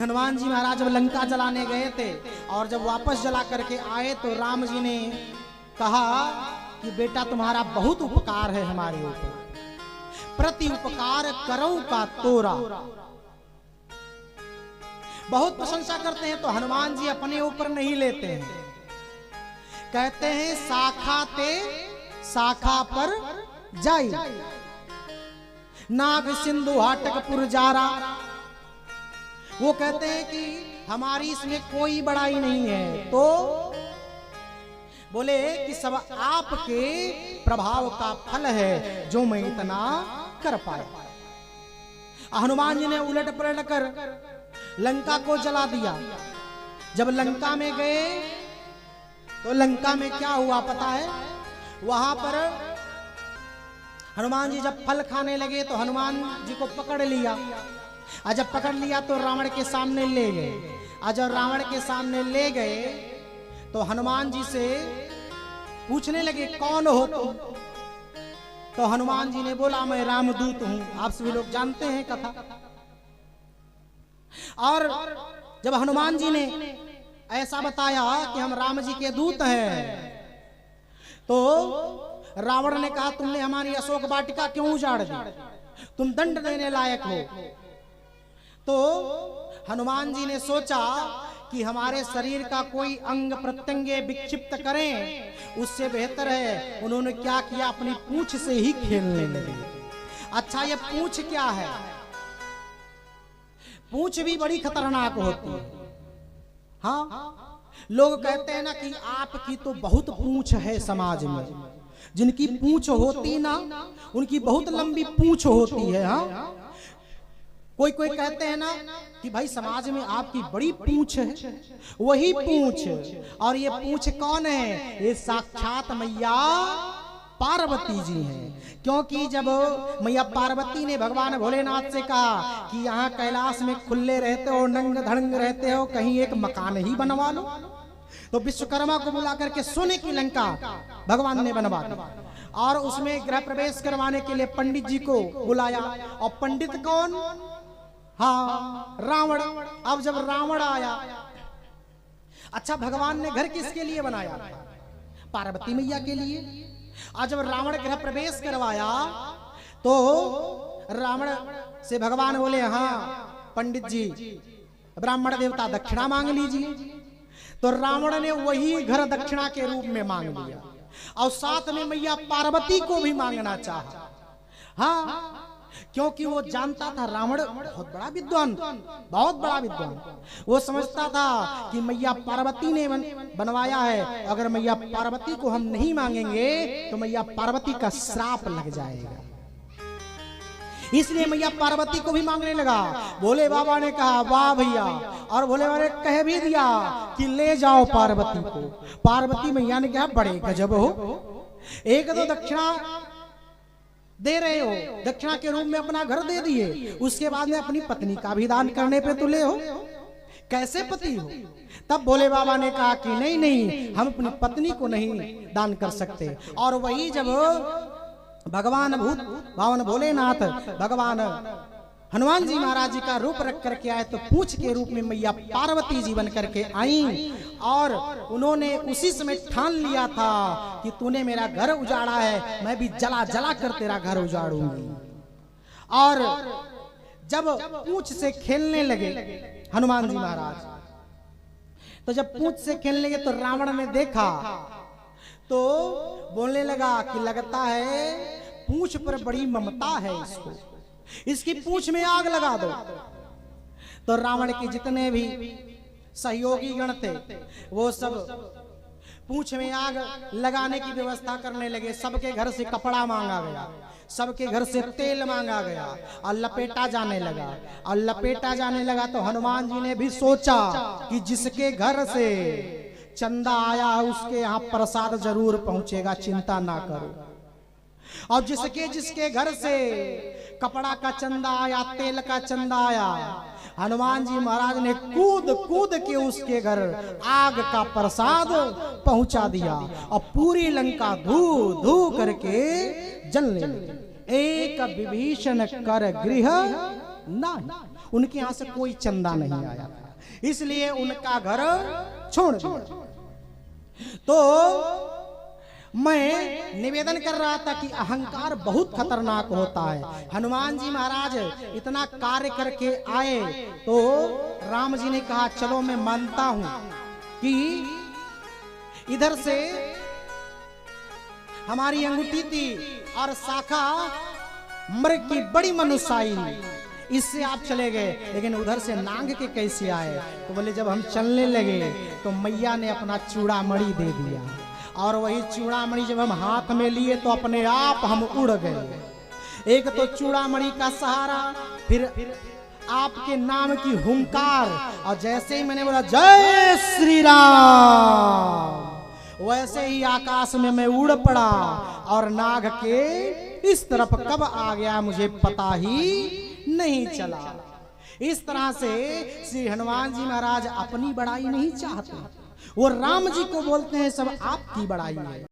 हनुमान जी महाराज जब लंका जलाने गए थे और जब वापस जला करके आए तो राम जी ने कहा कि बेटा तुम्हारा बहुत उपकार है हमारे ऊपर, प्रति उपकार करो का तोरा। बहुत प्रशंसा करते हैं तो हनुमान जी अपने ऊपर नहीं लेते हैं, कहते हैं शाखा ते शाखा पर जाई, नाग सिंधु हाटक पुरजारा। वो कहते हैं कि हमारी इसमें कोई बड़ाई नहीं है, तो बोले कि सब आपके प्रभाव का फल है जो मैं इतना कर पाया। हनुमान जी ने उलट पलट कर लंका को जला दिया। जब लंका में गए तो लंका में क्या हुआ पता है? वहां पर हनुमान जी जब फल खाने लगे तो हनुमान जी को पकड़ लिया, और जब पकड़ लिया तो रावण के सामने ले गए। और जब रावण के सामने ले गए तो हनुमान जी से पूछने लगे कौन हो तुम? तो हनुमान जी ने बोला मैं रामदूत हूं। आप सभी लोग जानते हैं कथा। और जब हनुमान जी ने ऐसा बताया कि हम राम जी के दूत हैं, तो रावण ने कहा तुमने हमारी अशोक वाटिका क्यों उजाड़ दी? तुम दंड देने लायक हो। तो हनुमान जी ने सोचा कि हमारे शरीर का कोई अंग प्रत्यंगे विक्षिप्त करें, उससे बेहतर है। उन्होंने क्या किया, अपनी पूंछ से ही खेलने लगे। अच्छा ये पूंछ क्या है? पूंछ भी बड़ी खतरनाक होती है। हाँ, लोग कहते हैं ना कि आपकी तो बहुत पूंछ है समाज में। जिनकी पूंछ होती ना, उनकी बहुत लंबी पूंछ होती है। हाँ, कोई कोई कहते हैं ना कि भाई समाज में आपकी बड़ी पूंछ है। वही पूंछ, और ये पूंछ कौन है? ये साक्षात मैया पार्वती जी हैं। क्योंकि जब मैया पार्वती ने भगवान भोलेनाथ से कहा कि यहाँ कैलाश में खुले रहते हो, नंग धड़ंग रहते हो, कहीं एक मकान ही बनवा लो, तो विश्वकर्मा को बुला करके सोने की लंका भगवान ने बनवा दी। और उसमें गृह प्रवेश करवाने के लिए पंडित जी को बुलाया। और पंडित कौन? हाँ, रावण। अब जब रावण आया, अच्छा भगवान ने घर किसके लिए बनाया? पार्वती मैया के लिए। और जब रावण गृह प्रवेश करवाया तो रावण से भगवान बोले हाँ पंडित जी, ब्राह्मण देवता दक्षिणा मांग लीजिए। तो रावण ने वही घर दक्षिणा के रूप में मांग लिया, और साथ में मैया पार्वती को भी मांगना चाहा। हाँ, क्योंकि वो जानता था रावण बहुत बड़ा विद्वान, बहुत बड़ा विद्वान। वो समझता था कि मैया पार्वती ने बनवाया है, अगर मैया पार्वती को हम नहीं मांगेंगे तो मैया पार्वती का श्राप लग जाएगा। इसलिए मैया पार्वती को भी मांगने लगा। भोले बाबा ने कहा वाह भैया, और भोले बाबा ने कह भी दिया कि ले जाओ पार्वती को। पार्वती मैया ने कहा बड़े गजब हो, एक तो दक्षिणा दे रहे हो, दक्षिणा के रूप में अपना घर दे दिए, उसके बाद में अपनी पत्नी का भी दान करने पे तुले हो, कैसे पति हो? तब भोले बाबा ने कहा कि नहीं नहीं, हम अपनी पत्नी को नहीं दान कर सकते। और वही जब भगवान भूत भावन भोलेनाथ भगवान हनुमान जी महाराज जी का रूप रख करके आए, तो पूंछ के रूप में मैया पार्वती जी बन करके आई। और उन्होंने उसी समय ठान लिया था कि तूने मेरा घर उजाड़ा है, मैं भी जला जला कर तेरा घर उजाड़ूंगी। और जब पूंछ से खेलने लगे हनुमान जी महाराज, तो जब पूंछ से खेलने लगे तो रावण ने देखा तो बोलने लगा कि लगता है पूंछ पर बड़ी ममता है इसको, इसकी पूंछ में आग लगा दो। तो रावण के जितने भी सहयोगी गण थे वो सब पूंछ में आग लगाने की व्यवस्था करने लगे। सबके घर से कपड़ा मांगा गया, सबके घर से तेल मांगा गया, और लपेटा जाने लगा। और लपेटा जाने लगा तो हनुमान जी ने भी सोचा कि जिसके घर से चंदा आया उसके यहाँ प्रसाद जरूर पहुंचेगा, चिंता ना करो। और जिसके जिसके घर से कपड़ा का चंदा आया, तेल का चंदा आया, हनुमान जी महाराज ने कूद कूद के उसके घर आग का प्रसाद पहुंचा दिया। और पूरी लंका धू धू करके जलने लगी। एक विभीषण कर गृह नहीं। उनके यहाँ से कोई चंदा नहीं आया था, इसलिए उनका घर छोड़ दिया। तो मैं निवेदन कर रहा था कि अहंकार बहुत खतरनाक होता है। हनुमान जी महाराज इतना कार्य करके आए तो राम जी ने कहा चलो मैं मानता हूं कि इधर से हमारी अंगूठी थी और शाखा मृग की बड़ी मनुष्याई, इससे आप चले गए, लेकिन उधर से नांग के कैसे आए? तो बोले जब हम चलने लगे तो मैया ने अपना चूड़ामणि दे दिया, और वही चूड़ामणि जब हम हाथ में लिए तो अपने आप हम उड़ गए। एक तो चूड़ामणि का सहारा, फिर आपके नाम की हुंकार, और जैसे ही मैंने बोला जय श्री राम, वैसे ही आकाश में मैं उड़ पड़ा और नाग के इस तरफ कब आ गया मुझे पता ही नहीं चला। इस तरह से श्री हनुमान जी महाराज अपनी बड़ाई नहीं चाहते, वो राम जी को बोलते हैं सब आपकी बड़ाई है।